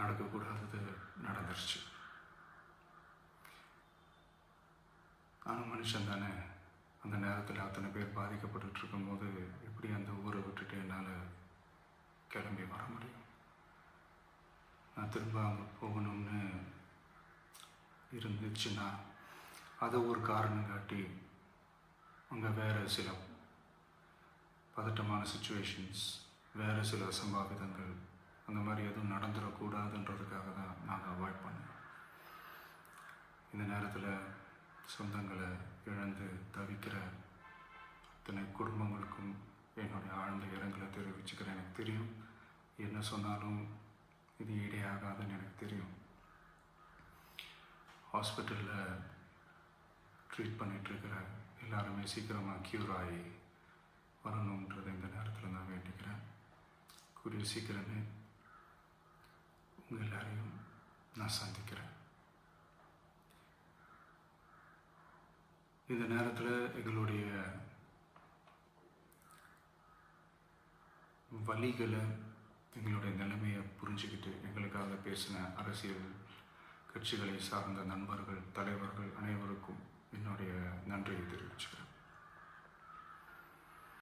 நடக்கக்கூடாதது நடந்துருச்சு. நானும் மனுஷன் தானே. அந்த நேரத்தில் அத்தனை பேர் பாதிக்கப்பட்டு இருக்கும்போது எப்படி அந்த ஊரை விட்டுட்டு என்னால் கிளம்பி வர முடியும்? நான் திரும்ப அங்கே போகணும்னு இருந்துச்சுன்னா அதை ஒரு காரணம் காட்டி அங்கே வேறு சில பதட்டமான சுச்சுவேஷன்ஸ், வேறு சில அசம்பாவிதங்கள் அந்த மாதிரி எதுவும் நடந்துடக்கூடாதுன்றதுக்காக தான் நான் அவாய்ட் பண்ணேன். இந்த நேரத்தில் சொந்தங்களை இழந்து தவிக்கிற அத்தனை குடும்பங்களுக்கும் என்னுடைய ஆழ்ந்த இரங்கலை தெரிவிச்சுக்கிறேன். எனக்கு தெரியும், என்ன சொன்னாலும் இது ஈடேயாகாதுன்னு எனக்கு தெரியும். ஹாஸ்பிட்டலில் ட்ரீட் பண்ணிகிட்ருக்கிற எல்லாருமே சீக்கிரமாக க்யூர் ஆகி வரணுன்றதை இந்த நேரத்தில் நான் வேண்டிக்கிறேன். கூடிய சீக்கிரமே உங்கள் எல்லாரையும் நான் சந்திக்கிறேன். இந்த நேரத்தில் எங்களுடைய வலிகளை, எங்களுடைய நிலைமையை புரிஞ்சுக்கிட்டு எங்களுக்காக பேசின அரசியல் கட்சிகளை சார்ந்த நண்பர்கள், தலைவர்கள் அனைவருக்கும் என்னுடைய நன்றியை தெரிவிச்சுக்கிறேன்.